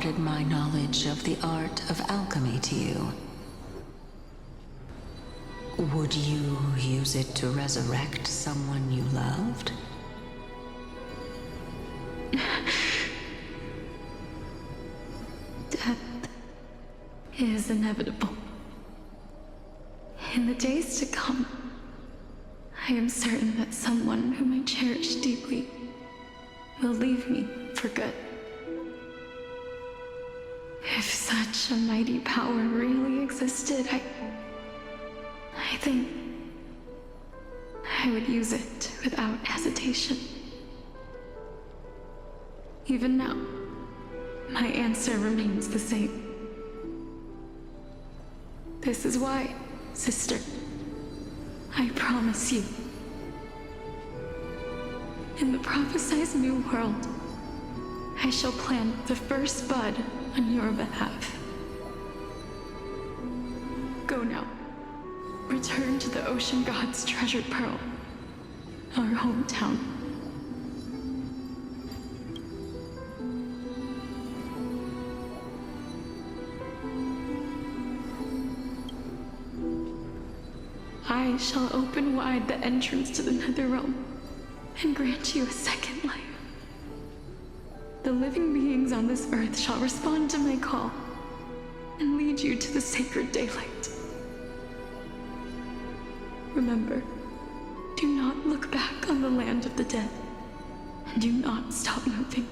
imparted my knowledge of the art of alchemy to you. Would you use it to resurrect someone you loved? Death is inevitable. In the days to come, I am certain that someone whom I cherish deeply will leave me for good. If such a mighty power really existed, I think I would use it without hesitation. Even now, my answer remains the same. This is why, sister, I promise you, in the prophesized new world, I shall plant the first bud on your behalf. Go now. Return to the ocean god's treasured pearl, our hometown. I shall open wide the entrance to the Netherrealm and grant you a second life. The living beings on this earth shall respond to my call and lead you to the sacred daylight. Remember, do not look back on the land of the dead, and do not stop moving.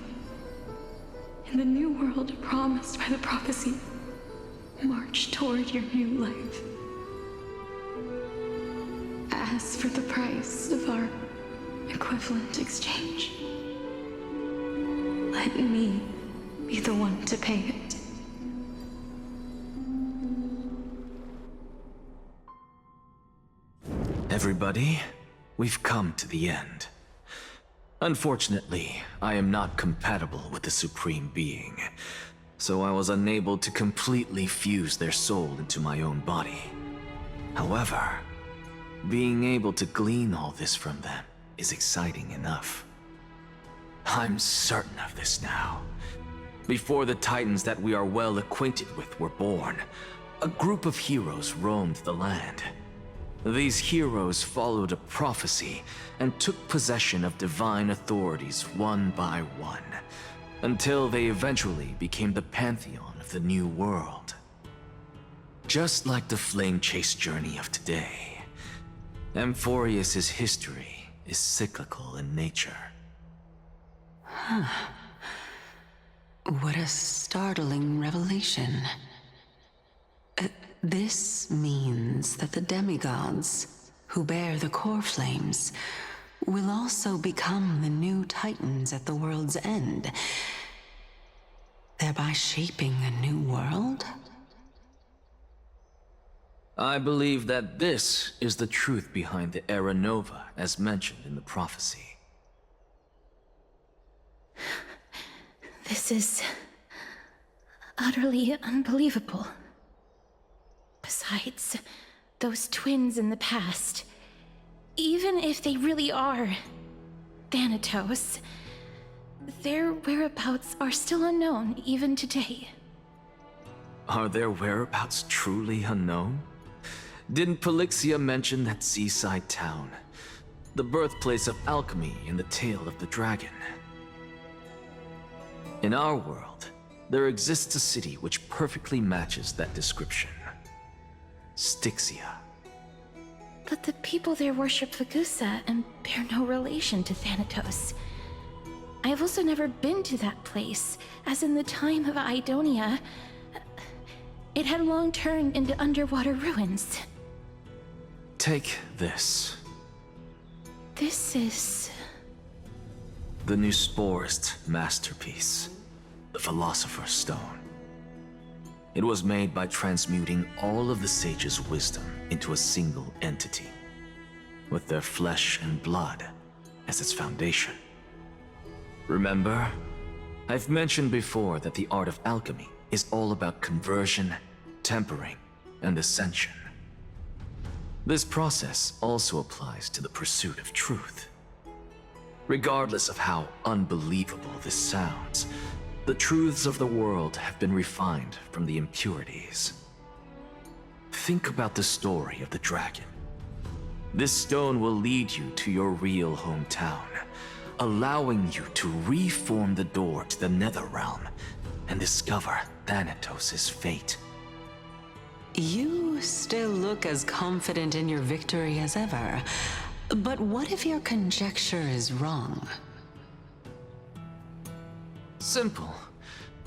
In the new world promised by the prophecy, march toward your new life. As for the price of our equivalent exchange, let me be the one to pay it. Everybody, we've come to the end. Unfortunately, I am not compatible with the Supreme Being, so I was unable to completely fuse their soul into my own body. However, being able to glean all this from them is exciting enough. I'm certain of this now. Before the Titans that we are well acquainted with were born, a group of heroes roamed the land. These heroes followed a prophecy and took possession of divine authorities one by one, until they eventually became the pantheon of the new world. Just like the flame chase journey of today, Amphorius's history is cyclical in nature. What a startling revelation. This means that the demigods, who bear the core flames, will also become the new Titans at the world's end, thereby shaping a new world? I believe that this is the truth behind the Era Nova, as mentioned in the prophecy. This is utterly unbelievable. Besides, those twins in the past, even if they really are Thanatos, their whereabouts are still unknown even today. Are their whereabouts truly unknown? Didn't Polixia mention that seaside town, the birthplace of alchemy in the tale of the dragon? In our world, there exists a city which perfectly matches that description. Styxia. But the people there worship Vagusa and bear no relation to Thanatos. I have also never been to that place, as in the time of Idonia, it had long turned into underwater ruins. Take this. This is... the new Sporist masterpiece, the Philosopher's Stone. It was made by transmuting all of the sages' wisdom into a single entity, with their flesh and blood as its foundation. Remember, I've mentioned before that the art of alchemy is all about conversion, tempering, and ascension. This process also applies to the pursuit of truth. Regardless of how unbelievable this sounds, The truths of the world have been refined from the impurities. Think about the story of the dragon. This stone will lead you to your real hometown, allowing you to reform the door to the Nether Realm and discover Thanatos' fate. You still look as confident in your victory as ever. But what if your conjecture is wrong? Simple.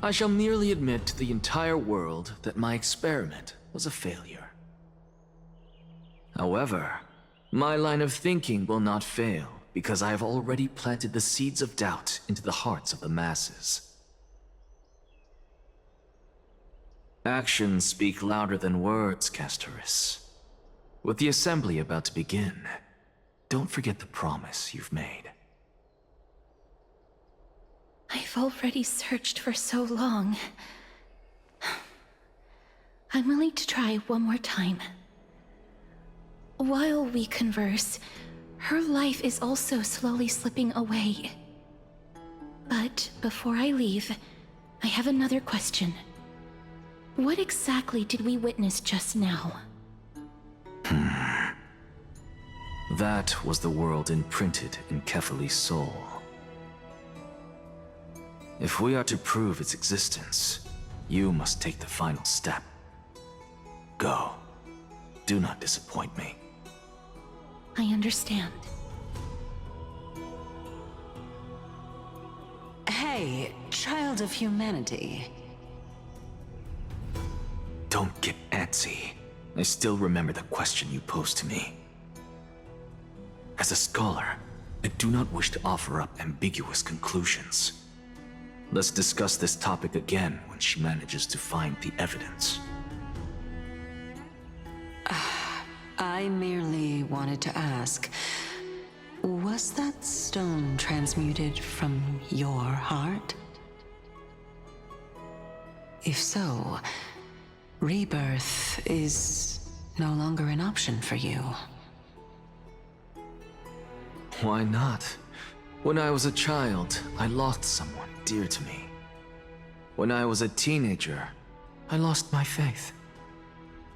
I shall merely admit to the entire world that my experiment was a failure. However, my line of thinking will not fail because I have already planted the seeds of doubt into the hearts of the masses. Actions speak louder than words, Castoris. With the assembly about to begin, don't forget the promise you've made. I've already searched for so long. I'm willing to try one more time. While we converse, her life is also slowly slipping away. But before I leave, I have another question. What exactly did we witness just now? That was the world imprinted in Kefali's soul. If we are to prove its existence, you must take the final step. Go. Do not disappoint me. I understand. Hey, child of humanity. Don't get antsy. I still remember the question you posed to me. As a scholar, I do not wish to offer up ambiguous conclusions. Let's discuss this topic again when she manages to find the evidence. I merely wanted to ask, was that stone transmuted from your heart? If so, rebirth is no longer an option for you. Why not? When I was a child, I lost someone dear to me. When I was a teenager, I lost my faith.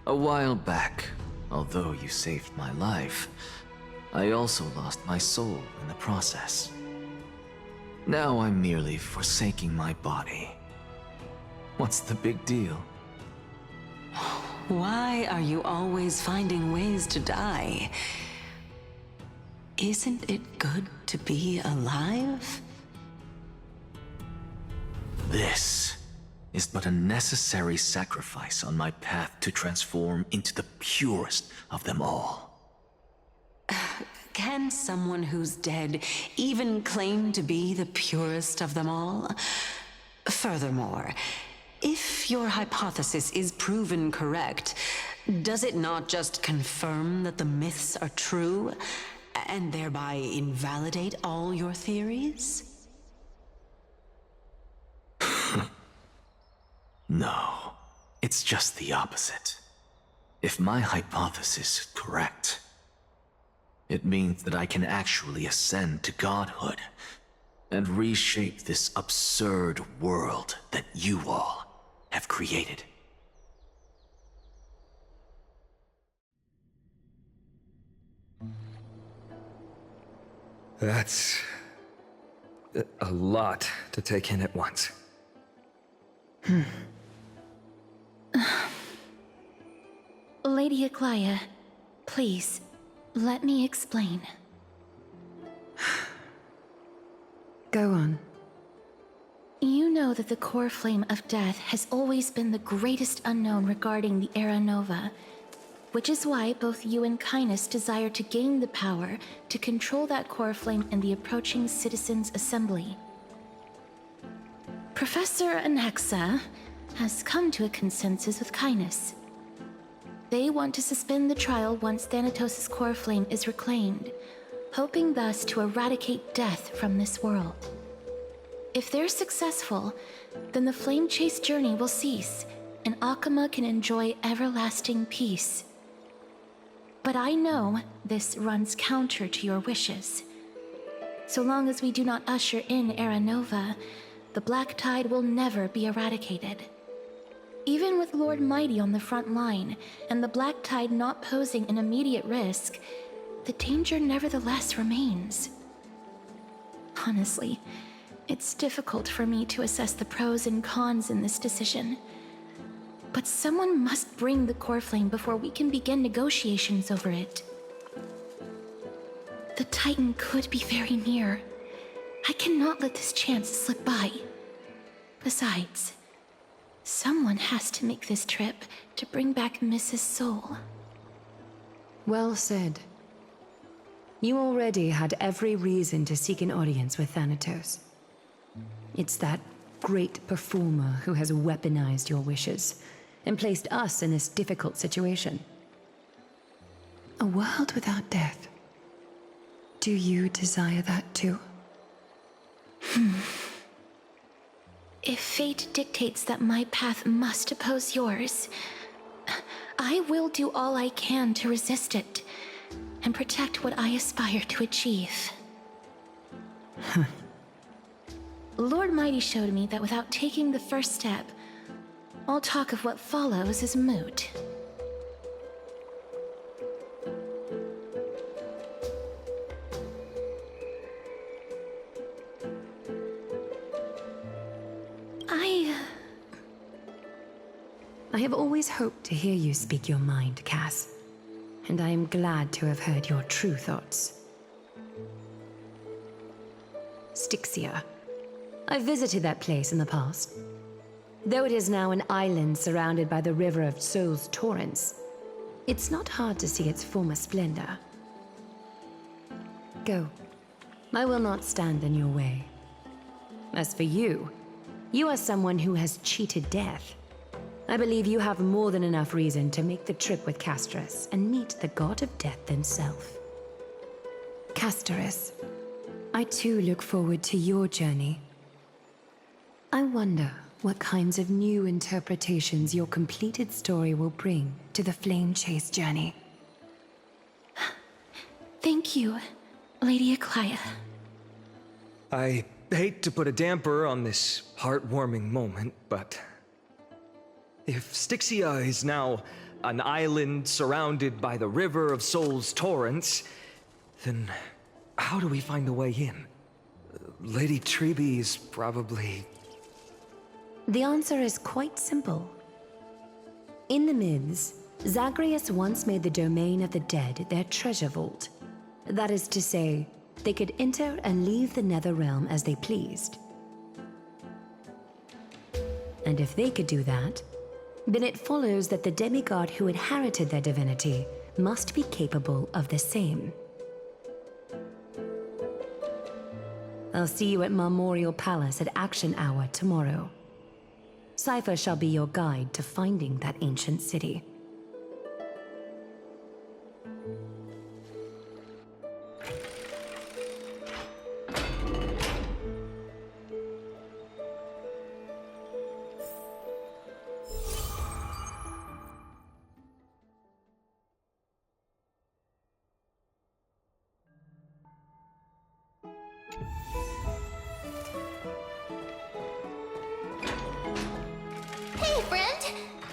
A while back, although you saved my life, I also lost my soul in the process. Now I'm merely forsaking my body. What's the big deal? Why are you always finding ways to die? Isn't it good to be alive? This is but a necessary sacrifice on my path to transform into the purest of them all. Can someone who's dead even claim to be the purest of them all? Furthermore, if your hypothesis is proven correct, does it not just confirm that the myths are true, and thereby invalidate all your theories? No, it's just the opposite. If my hypothesis is correct, it means that I can actually ascend to godhood and reshape this absurd world that you all have created. That's a lot to take in at once. Lady Aglaya, please, let me explain. Go on. You know that the core flame of death has always been the greatest unknown regarding the Era Nova, which is why both you and Kainis desire to gain the power to control that core flame in the approaching Citizens' Assembly. Professor Anexa has come to a consensus with Kainis. They want to suspend the trial once Thanatos' core flame is reclaimed, hoping thus to eradicate death from this world. If they're successful, then the flame chase journey will cease, and Akama can enjoy everlasting peace. But I know this runs counter to your wishes. So long as we do not usher in Era Nova, the Black Tide will never be eradicated. Even with Lord Mighty on the front line, and the Black Tide not posing an immediate risk, the danger nevertheless remains. Honestly, it's difficult for me to assess the pros and cons in this decision. But someone must bring the core flame before we can begin negotiations over it. The Titan could be very near. I cannot let this chance slip by. Besides, someone has to make this trip to bring back Mrs. Soul. Well said. You already had every reason to seek an audience with Thanatos. It's that great performer who has weaponized your wishes and placed us in this difficult situation. A world without death. Do you desire that too? If fate dictates that my path must oppose yours, I will do all I can to resist it and protect what I aspire to achieve. Lord Mighty showed me that without taking the first step, all talk of what follows is moot. I have always hoped to hear you speak your mind, Cass. And I am glad to have heard your true thoughts. Styxia. I visited that place in the past. Though it is now an island surrounded by the river of Soul's torrents, it's not hard to see its former splendor. Go. I will not stand in your way. As for you, you are someone who has cheated death. I believe you have more than enough reason to make the trip with Casterus and meet the god of death himself. Casterus, I too look forward to your journey. I wonder what kinds of new interpretations your completed story will bring to the Flame Chase journey. Thank you, Lady Eclia. I hate to put a damper on this heartwarming moment, but if Styxia is now an island surrounded by the river of Soul's torrents, then how do we find a way in? Lady Trebe is probably... The answer is quite simple. In the myths, Zagreus once made the domain of the dead their treasure vault. That is to say, they could enter and leave the Netherrealm as they pleased. And if they could do that, then it follows that the demigod who inherited their divinity must be capable of the same. I'll see you at Marmorial Palace at Action Hour tomorrow. Cypher shall be your guide to finding that ancient city. Hey, friend!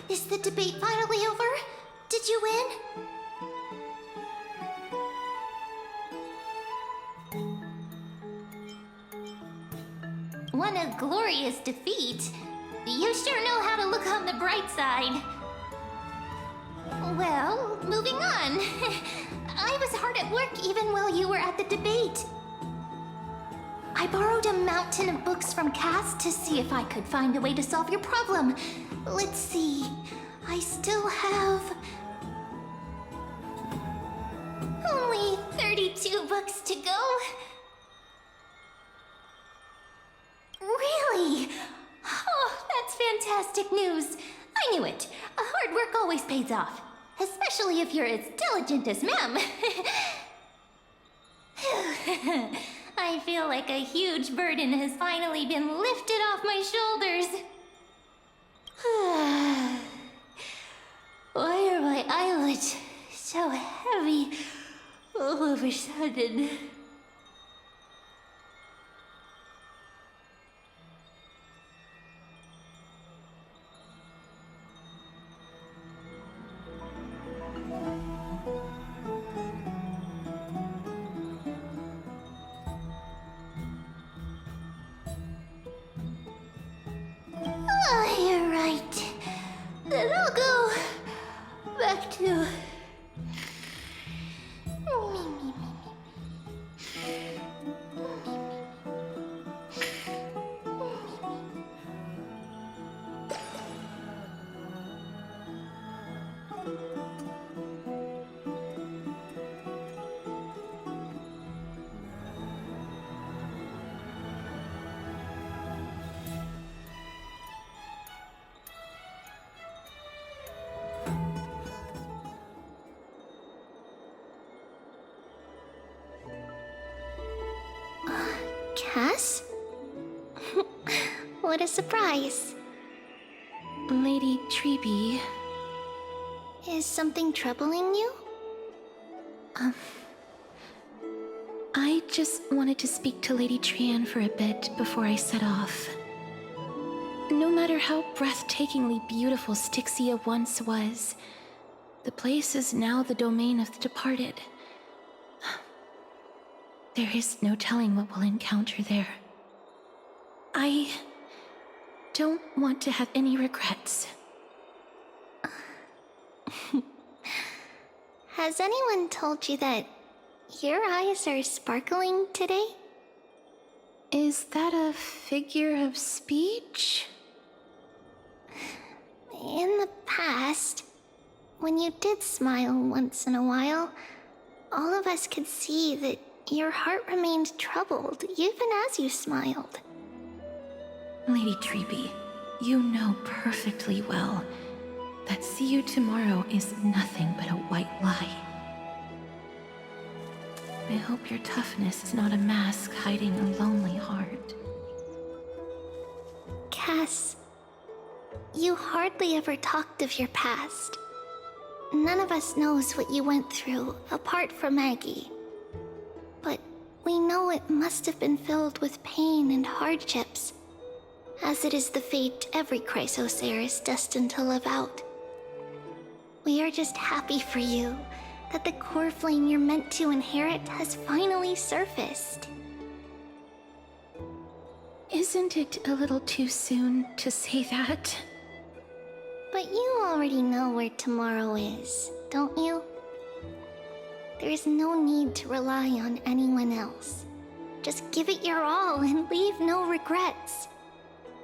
Is the debate finally over? Did you win? What a glorious defeat! You sure know how to look on the bright side. Well, moving on. I was hard at work even while you were at the debate. I borrowed a mountain of books from Cass to see if I could find a way to solve your problem. Let's see. I still have... only 32 books to go. Really? Oh, that's fantastic news. I knew it. Hard work always pays off. Especially if you're as diligent as Mem. I feel like a huge burden has finally been lifted off my shoulders. Why are my eyelids so heavy all of a sudden? Cass? What a surprise. Lady Treeby. Is something troubling you? I just wanted to speak to Lady Trian for a bit before I set off. No matter how breathtakingly beautiful Styxia once was, the place is now the domain of the departed. There is no telling what we'll encounter there. I don't want to have any regrets. Has anyone told you that your eyes are sparkling today? Is that a figure of speech? In the past, when you did smile once in a while, all of us could see that your heart remained troubled even as you smiled. Lady Treeby, you know perfectly well that see you tomorrow is nothing but a white lie. I hope your toughness is not a mask hiding a lonely heart. Cass, you hardly ever talked of your past. None of us knows what you went through, apart from Maggie. But we know it must have been filled with pain and hardships, as it is the fate every Chrysosaur is destined to live out. We are just happy for you that the core flame you're meant to inherit has finally surfaced. Isn't it a little too soon to say that? But you already know where tomorrow is, don't you? There's no need to rely on anyone else. Just give it your all and leave no regrets.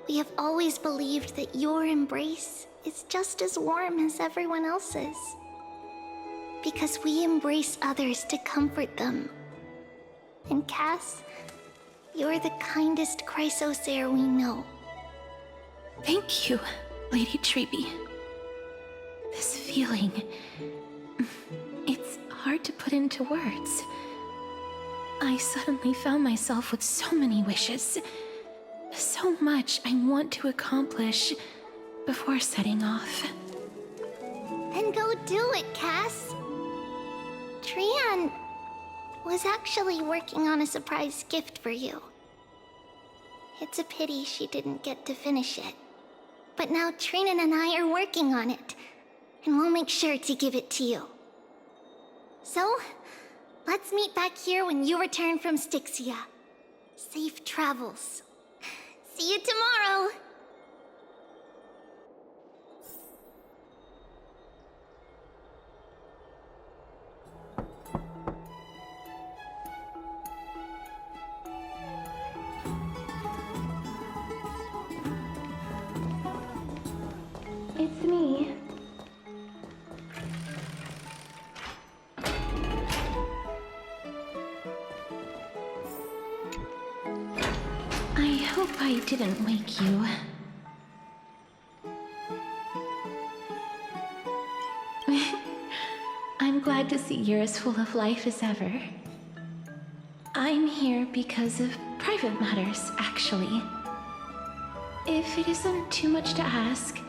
We have always believed that your embrace is just as warm as everyone else's. Because we embrace others to comfort them. And Cass, you're the kindest Chrysosaur we know. Thank you, Lady Treeby. This feeling... it's hard to put into words. I suddenly found myself with so many wishes. So much I want to accomplish before setting off. Then go do it, Cass. Trian was actually working on a surprise gift for you. It's a pity she didn't get to finish it. But now Trinan and I are working on it, and we'll make sure to give it to you. So, let's meet back here when you return from Styxia. Safe travels. See you tomorrow! It's me. I hope I didn't wake you. I'm glad to see you're as full of life as ever. I'm here because of private matters, actually. If it isn't too much to ask,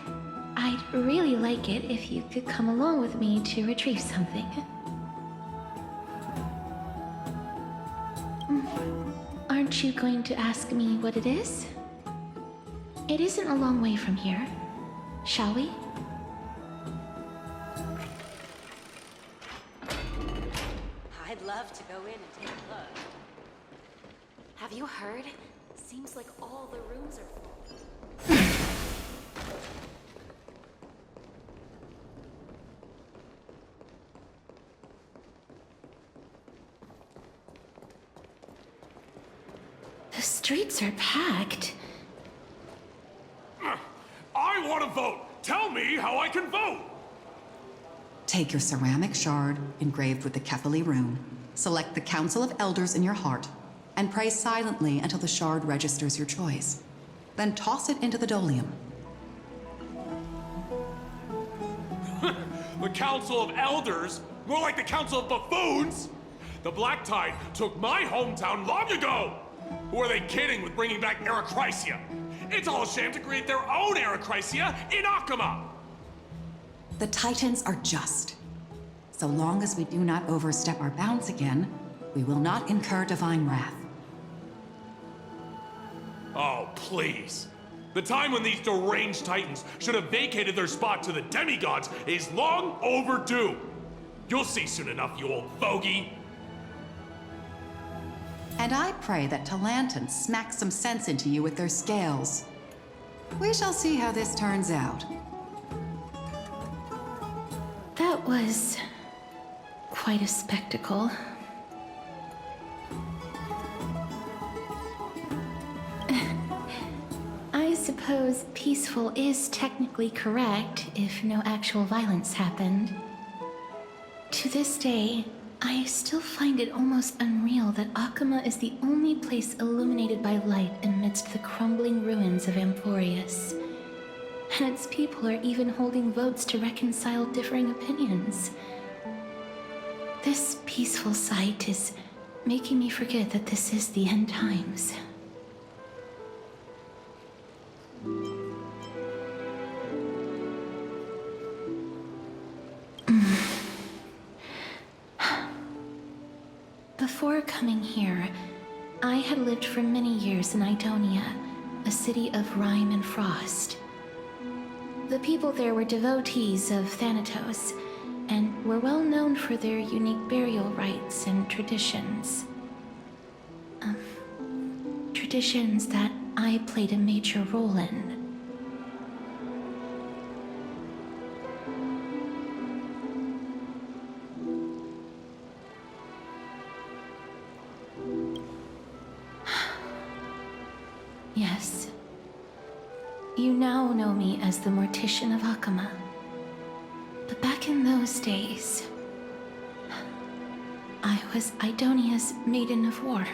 I'd really like it if you could come along with me to retrieve something. Aren't you going to ask me what it is? It isn't a long way from here. Shall we? I'd love to go in and take a look. Have you heard? Seems like all the rooms are full. The streets are packed. I want to vote! Tell me how I can vote! Take your ceramic shard engraved with the Kefali rune, select the Council of Elders in your heart, and pray silently until the shard registers your choice. Then toss it into the Dolium. The Council of Elders? More like the Council of Buffoons! The Black Tide took my hometown long ago! Who are they kidding with bringing back Erechrysia? It's all a sham to create their own Erechrysia in Akama! The Titans are just. So long as we do not overstep our bounds again, we will not incur divine wrath. Oh, please. The time when these deranged Titans should have vacated their spot to the demigods is long overdue. You'll see soon enough, you old bogey. And I pray that Talanton smacks some sense into you with their scales. We shall see how this turns out. That was quite a spectacle. I suppose peaceful is technically correct if no actual violence happened. To this day, I still find it almost unreal that Akama is the only place illuminated by light amidst the crumbling ruins of Amphorius. And its people are even holding votes to reconcile differing opinions. This peaceful sight is making me forget that this is the end times. Before coming here, I had lived for many years in Idonia, a city of rime and frost. The people there were devotees of Thanatos, and were well known for their unique burial rites and traditions. Traditions that I played a major role in. Yes. You now know me as the Mortician of Akama. But back in those days, I was Idonia's Maiden of War.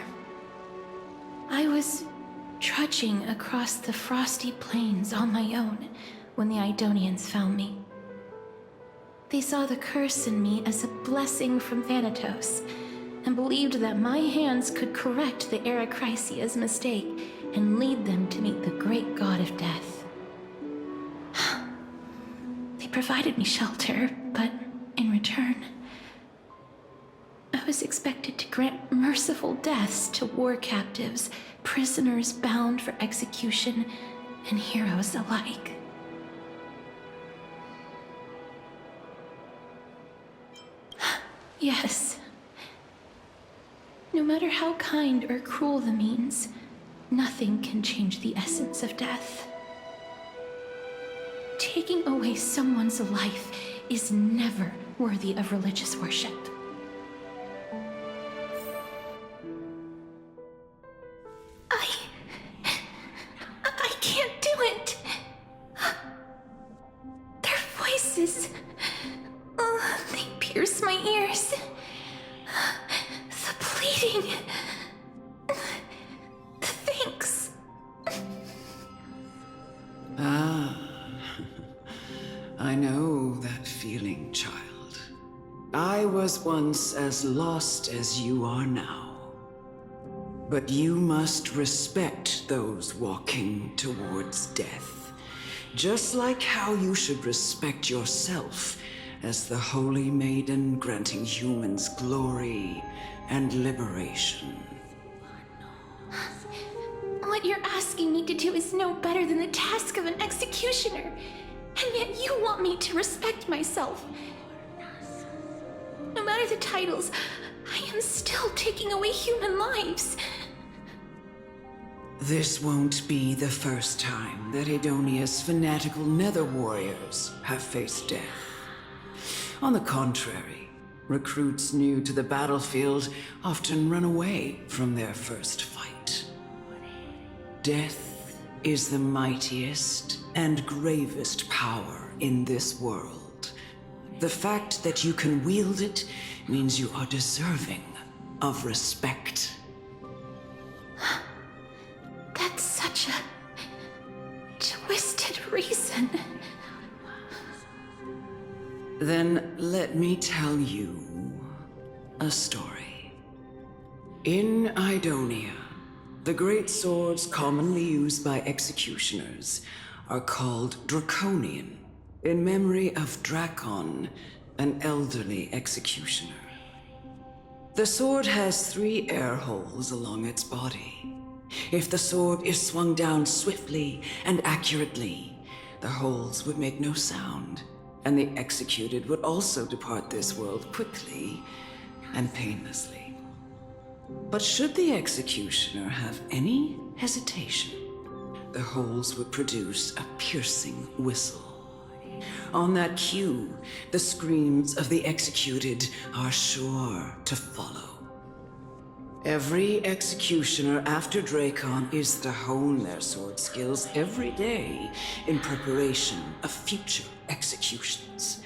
I was trudging across the frosty plains on my own when the Idonians found me. They saw the curse in me as a blessing from Thanatos, and believed that my hands could correct the Erechrysia's mistake and lead them to meet the great god of death. They provided me shelter, but in return, I was expected to grant merciful deaths to war captives, prisoners bound for execution, and heroes alike. Yes. No matter how kind or cruel the means, nothing can change the essence of death. Taking away someone's life is never worthy of religious worship. I can't do it. Their voices, they pierce my ears. The pleading, the thanks. I know that feeling, child. I was once as lost as you are now. But you must respect those walking towards death, just like how you should respect yourself as the Holy Maiden granting humans glory and liberation. What you're asking me to do is no better than the task of an executioner, and yet you want me to respect myself. No matter the titles, I am still taking away human lives. This won't be the first time that Idonia's fanatical nether warriors have faced death. On the contrary, recruits new to the battlefield often run away from their first fight. Death is the mightiest and gravest power in this world. The fact that you can wield it means you are deserving of respect. That's such a twisted reason. Then let me tell you a story. In Idonia, The great swords commonly used by executioners are called Draconian, in memory of Drakon, an elderly executioner. The sword has 3 air holes along its body. If the sword is swung down swiftly and accurately, the holes would make no sound, and the executed would also depart this world quickly and painlessly. But should the executioner have any hesitation, the holes would produce a piercing whistle. On that cue, the screams of the executed are sure to follow. Every executioner after Drakon is to hone their sword skills every day in preparation of future executions.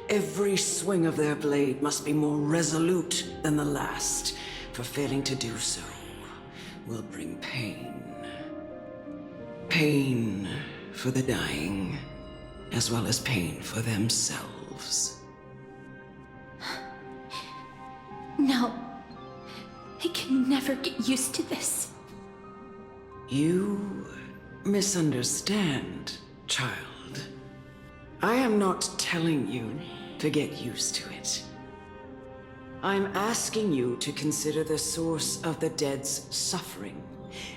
Every swing of their blade must be more resolute than the last, for failing to do so will bring pain. Pain for the dying, as well as pain for themselves. No. I can never get used to this. You misunderstand, child. I am not telling you to get used to it. I'm asking you to consider the source of the dead's suffering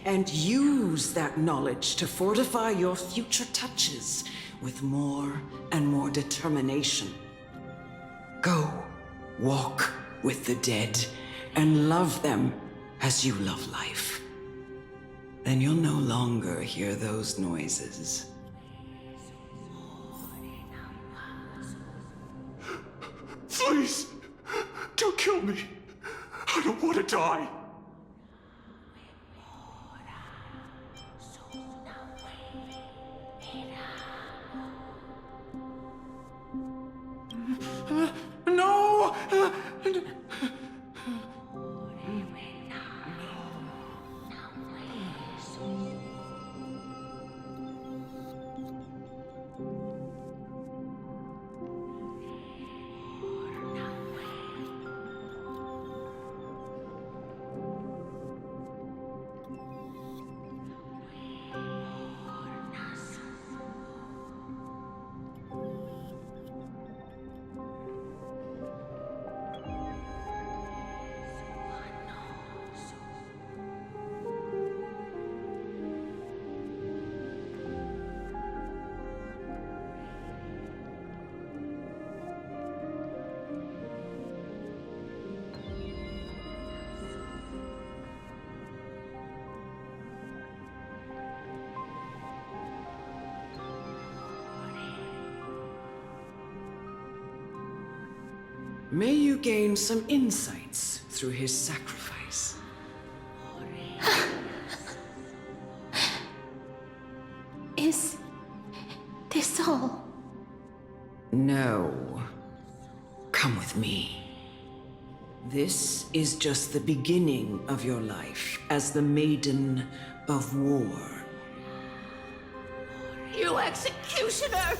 and use that knowledge to fortify your future touches with more and more determination. Go, walk with the dead and love them as you love life. Then you'll no longer hear those noises. Please, don't kill me. I don't want to die. No! May you gain some insights through his sacrifice. Is this all? No. Come with me. This is just the beginning of your life as the Maiden of War. You executioner!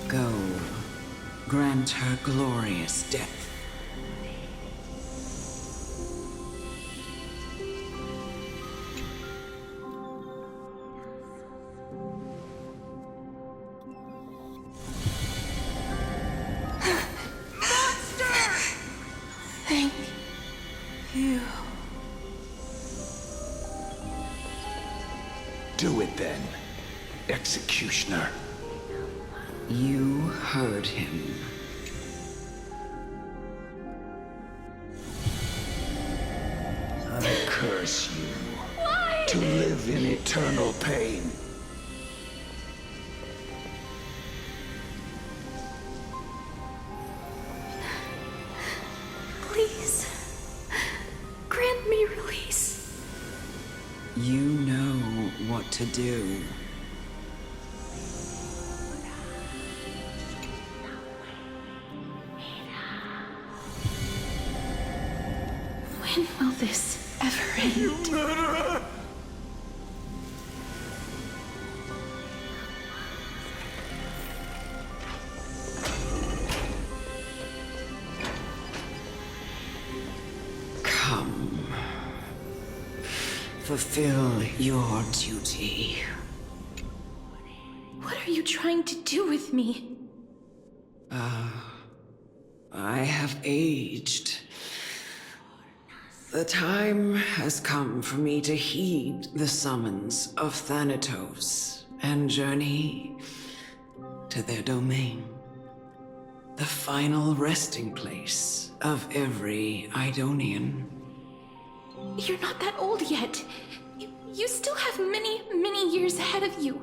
Go, grant her glorious death. Thank you. Do it then, executioner. You heard him. I curse you to live in eternal pain. Please, grant me to do. When will this ever end? Come. Fulfill your duty. What are you trying to do with me? I have aged. The time has come for me to heed the summons of Thanatos and journey to their domain. The final resting place of every Idonian. You're not that old yet. You still have many, many years ahead of you.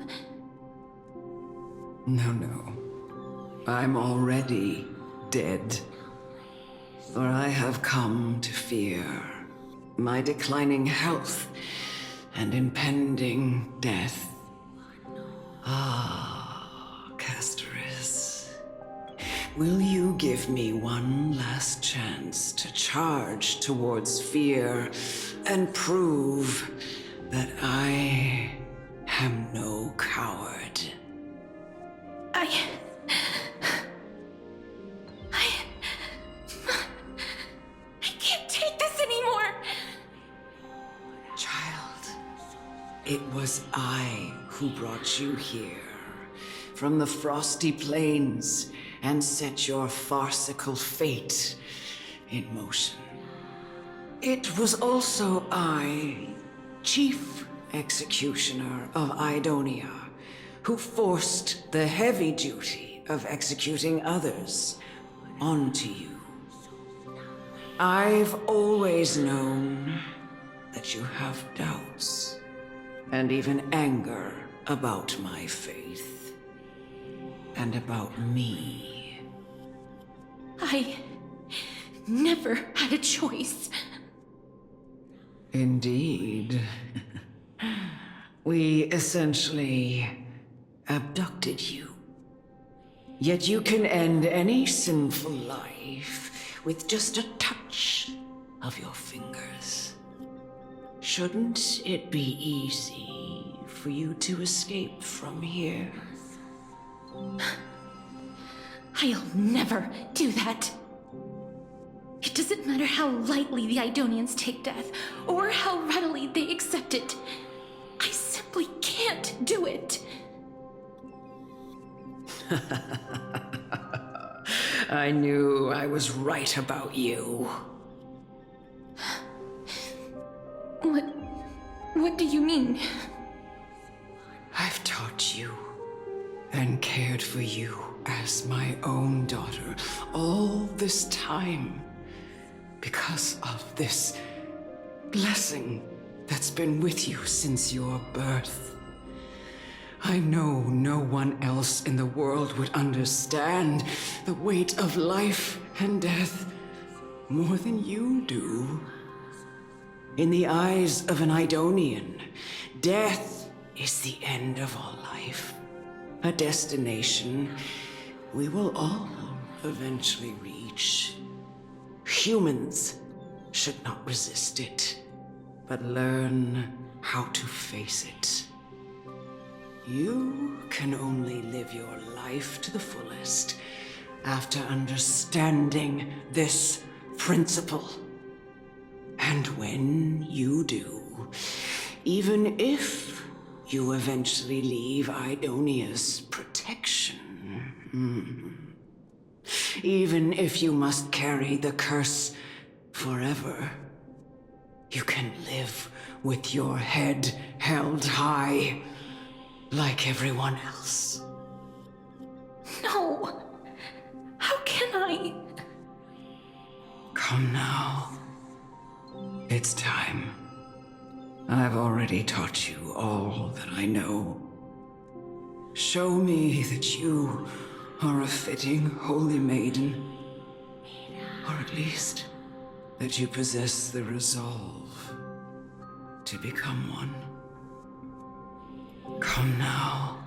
No. I'm already dead. For I have come to fear my declining health and impending death. Ah, Castoris. Will you give me one last chance to charge towards fear and prove that I am no coward? I can't take this anymore! Child, it was I who brought you here from the frosty plains and set your farcical fate in motion. It was also I, Chief Executioner of Idonia, who forced the heavy duty of executing others onto you. I've always known that you have doubts and even anger about my faith and about me. I never had a choice. Indeed. We essentially abducted you. Yet you can end any sinful life with just a touch of your fingers. Shouldn't it be easy for you to escape from here? I'll never do that. It doesn't matter how lightly the Idonians take death, or how readily they accept it. I simply can't do it. I knew I was right about you. What do you mean? I've taught you and cared for you as my own daughter all this time because of this blessing that's been with you since your birth. I know no one else in the world would understand the weight of life and death more than you do. In the eyes of an Idonian, death is the end of all life. A destination we will all eventually reach. Humans should not resist it, but learn how to face it. You can only live your life to the fullest after understanding this principle. And when you do, even if you eventually leave Idonia's protection, even if you must carry the curse forever, you can live with your head held high, like everyone else. No! How can I? Come now. It's time. I've already taught you all that I know. Show me that you are a fitting holy maiden. Or at least, that you possess the resolve to become one. Come now.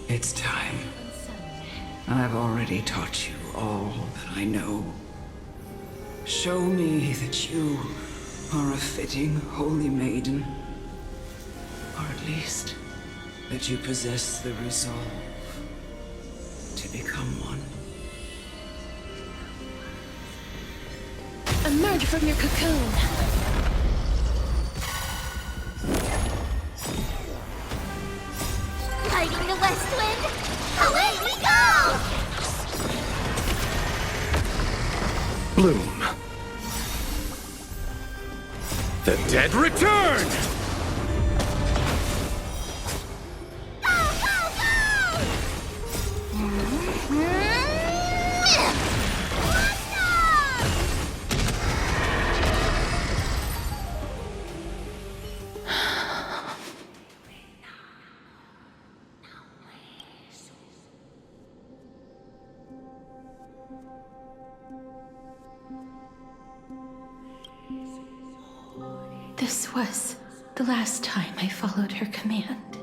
It's time. I've already taught you all that I know. Show me that you are a fitting holy maiden. Or at least, that you possess the resolve to become one. Emerge from your cocoon! Fighting the west wind! Away we go! Bloom. The dead return! Go, go, go! This was the last time I followed her command.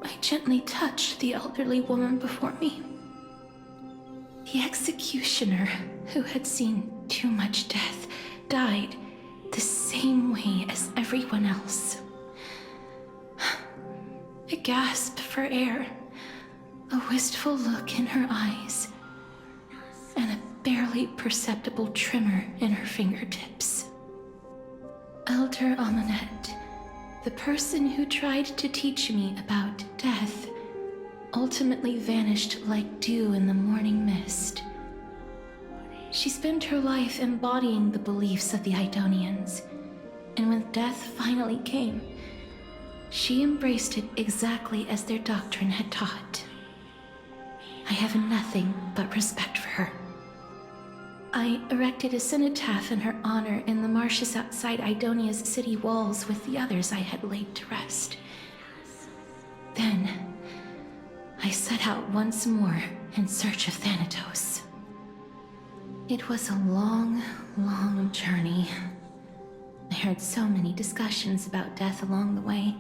I gently touched the elderly woman before me. The executioner, who had seen too much death, died the same way as everyone else. A gasp for air, a wistful look in her eyes, and a barely perceptible tremor in her fingertips. Elder Amunet, the person who tried to teach me about death, ultimately vanished like dew in the morning mist. She spent her life embodying the beliefs of the Idonians, and when death finally came, she embraced it exactly as their doctrine had taught. I have nothing but respect for her. I erected a cenotaph in her honor in the marshes outside Idonia's city walls with the others I had laid to rest. Then, I set out once more in search of Thanatos. It was a long, long journey. I heard so many discussions about death along the way.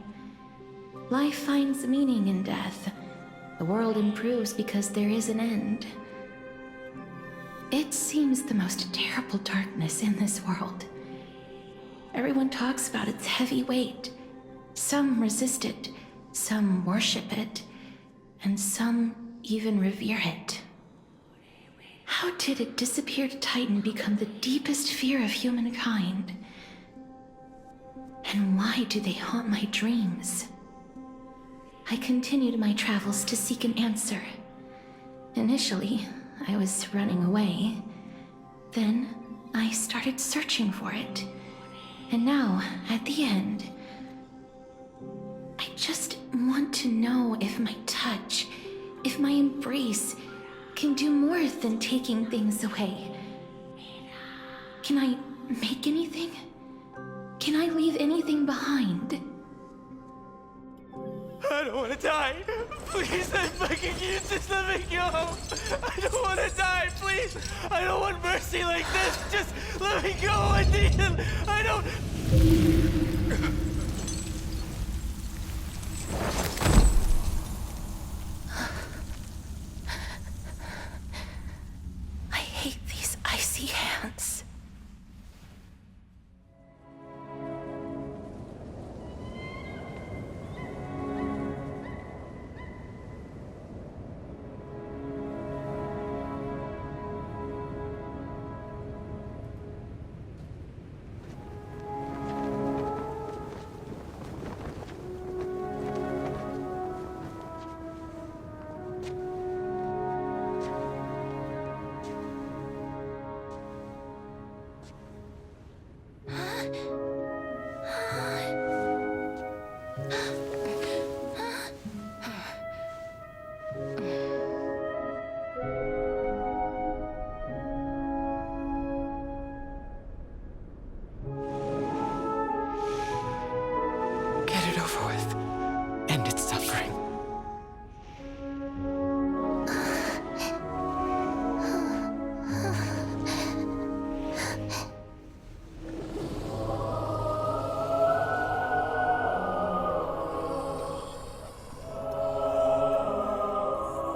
Life finds meaning in death. The world improves because there is an end. It seems the most terrible darkness in this world. Everyone talks about its heavy weight. Some resist it, some worship it, and some even revere it. How did a disappeared titan become the deepest fear of humankind? And why do they haunt my dreams? I continued my travels to seek an answer. Initially, I was running away. Then, I started searching for it. And now, at the end, I just want to know if my touch, if my embrace, can do more than taking things away. Can I make anything? Can I leave anything behind? I don't want to die. Please, I'm begging you, just let me go. I don't want to die, please. I don't want mercy like this. Just let me go. I need it. I don't... I hate these icy hands.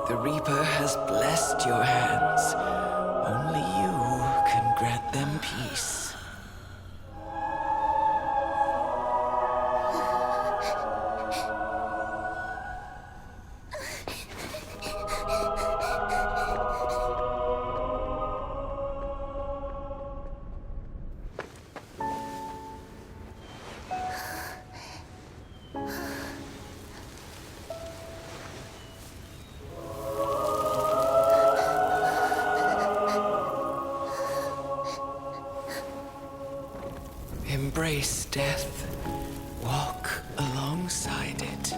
The Reaper has blessed your hands. Only you can grant them peace. Embrace death. Walk alongside it.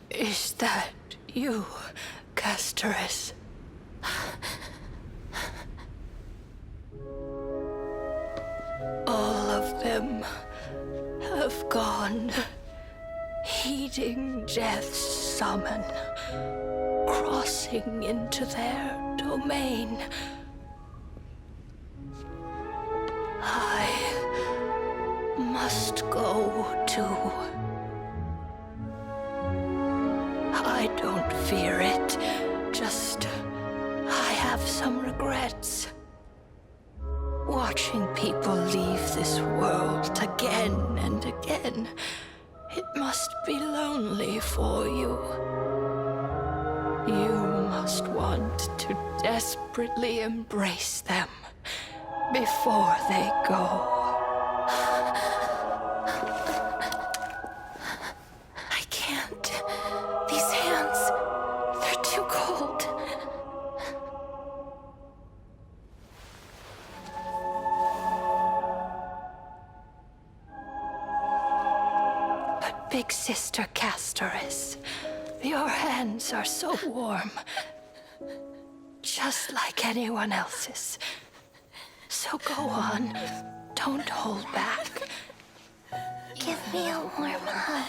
Is that you, Casteress? All of them have gone, heeding death's summon, crossing into their domain. I must go too. I don't fear it, just I have some regrets. Watching people leave this world again and again, it must be lonely for you. You must want to desperately embrace them before they go. I can't. These hands, they're too cold. But Big Sister Casteress, your hands are so warm. Just like anyone else's. So go on. Don't hold back. Give me a warm hug.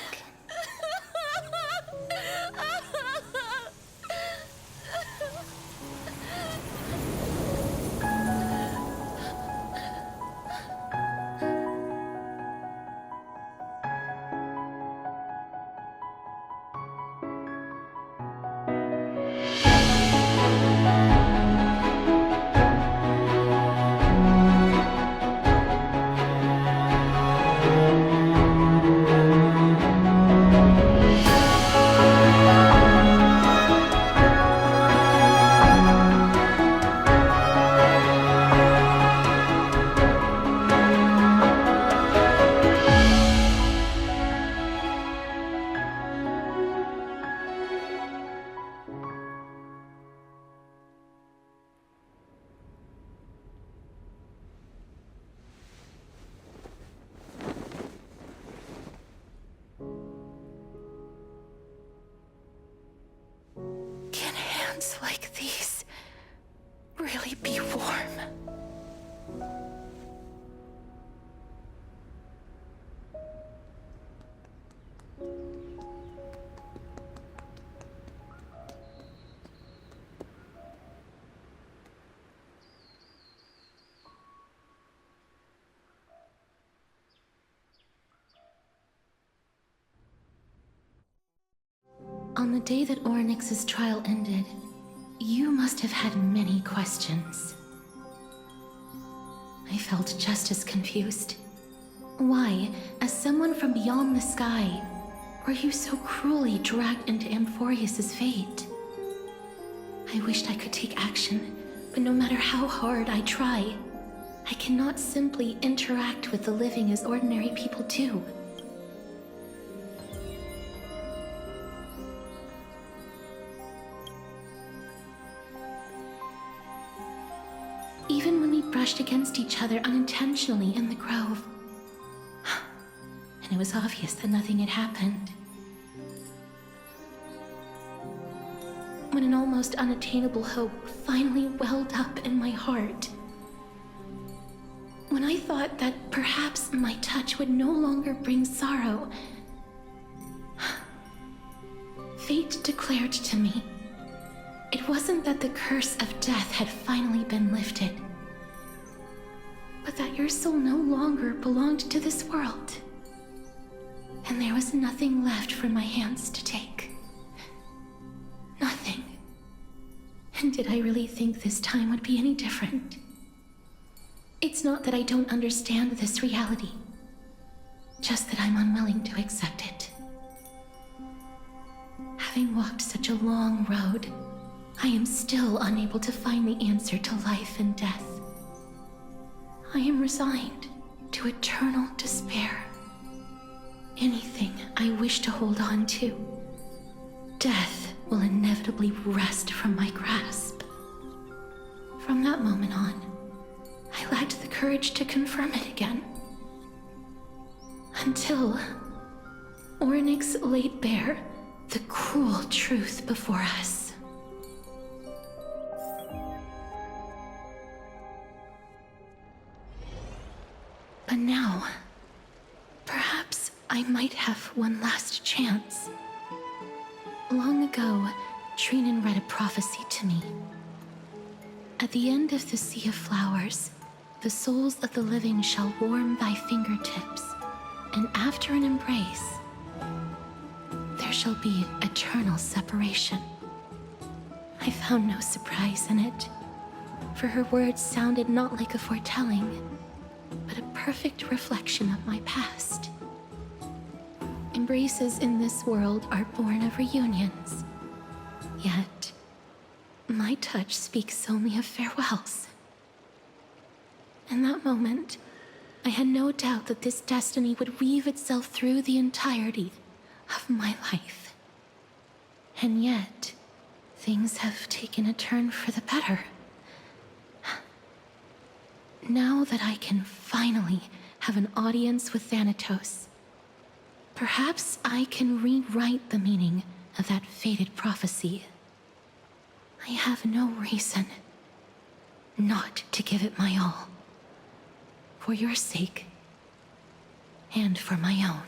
On the day that Orynyx's trial ended, you must have had many questions. I felt just as confused. Why, as someone from beyond the sky, were you so cruelly dragged into Amphorius's fate? I wished I could take action, but no matter how hard I try, I cannot simply interact with the living as ordinary people do. Even when we brushed against each other unintentionally in the grove, and it was obvious that nothing had happened. When an almost unattainable hope finally welled up in my heart. When I thought that perhaps my touch would no longer bring sorrow, fate declared to me, it wasn't that the curse of death had finally been lifted, but that your soul no longer belonged to this world. And there was nothing left for my hands to take. Nothing. And did I really think this time would be any different? It's not that I don't understand this reality, just that I'm unwilling to accept it. Having walked such a long road, I am still unable to find the answer to life and death. I am resigned to eternal despair. Anything I wish to hold on to, death will inevitably wrest from my grasp. From that moment on, I lacked the courage to confirm it again. Until Orynyx laid bare the cruel truth before us. But now, perhaps I might have one last chance. Long ago, Trinan read a prophecy to me. At the end of the Sea of Flowers, the souls of the living shall warm thy fingertips, and after an embrace, there shall be eternal separation. I found no surprise in it, for her words sounded not like a foretelling, but a perfect reflection of my past. Embraces in this world are born of reunions, yet my touch speaks only of farewells. In that moment, I had no doubt that this destiny would weave itself through the entirety of my life. And yet, things have taken a turn for the better. Now that I can finally have an audience with Thanatos, perhaps I can rewrite the meaning of that fated prophecy. I have no reason not to give it my all. For your sake, and for my own.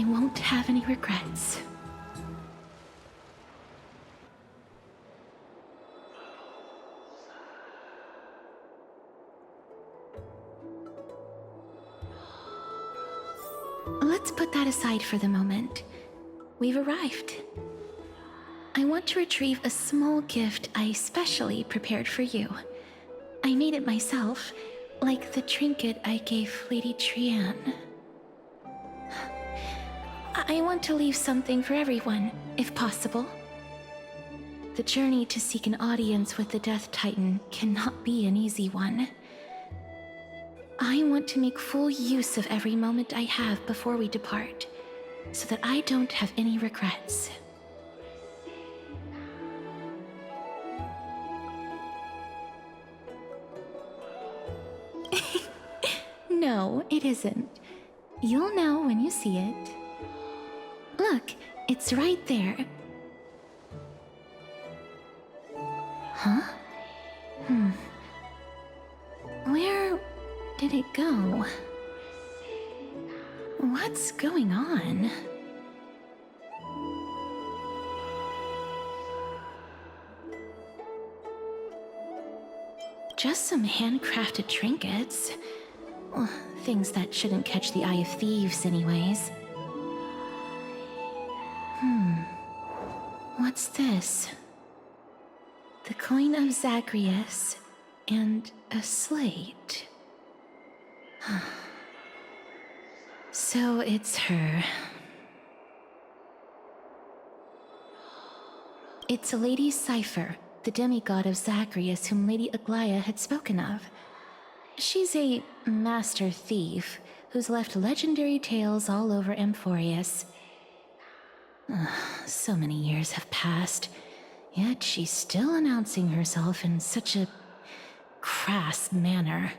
won't have any regrets. Let's put that aside for the moment. We've arrived. I want to retrieve a small gift I specially prepared for you. I made it myself, like the trinket I gave Lady Trianne. I want to leave something for everyone, if possible. The journey to seek an audience with the Death Titan cannot be an easy one. I want to make full use of every moment I have before we depart, so that I don't have any regrets. No, it isn't. You'll know when you see it. Look, it's right there. Huh? Where did it go? What's going on? Just some handcrafted trinkets. Well, things that shouldn't catch the eye of thieves anyways. What's this? The coin of Zagreus and a slate. So it's her. It's Lady Cypher, the demigod of Zagreus whom Lady Aglaia had spoken of. She's a master thief who's left legendary tales all over Amphorius. So many years have passed, yet she's still announcing herself in such a crass manner.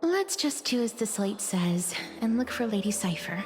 Let's just do as the slate says and look for Lady Cypher.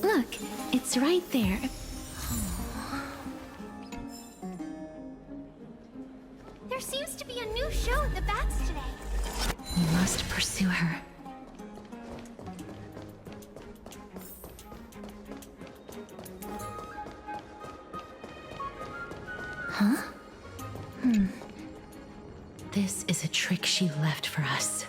Look, it's right there. There seems to be a new show at the Bats today. We must pursue her. Huh? This is a trick she left for us.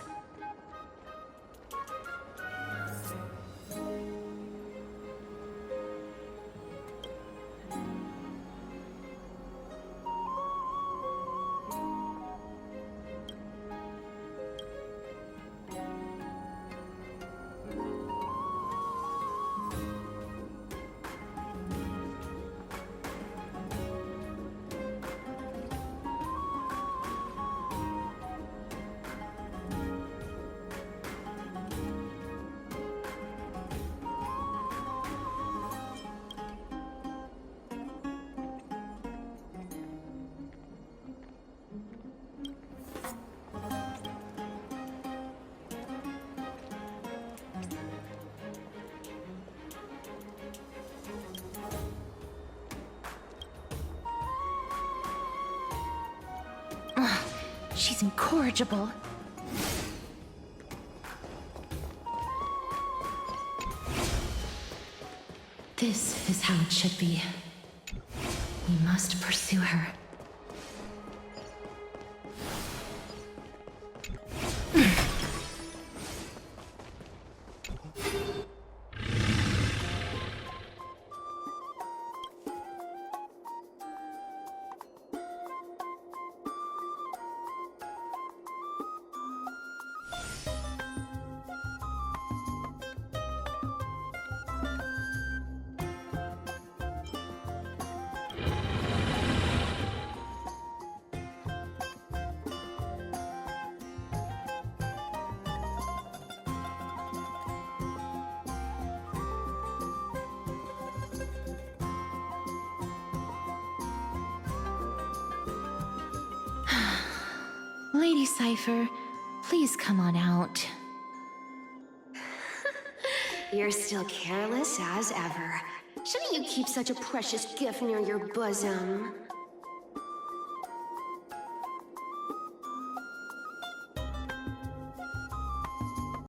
She's incorrigible. This is how it should be. We must pursue her. Lady Cypher, please come on out. You're still careless as ever. Shouldn't you keep such a precious gift near your bosom?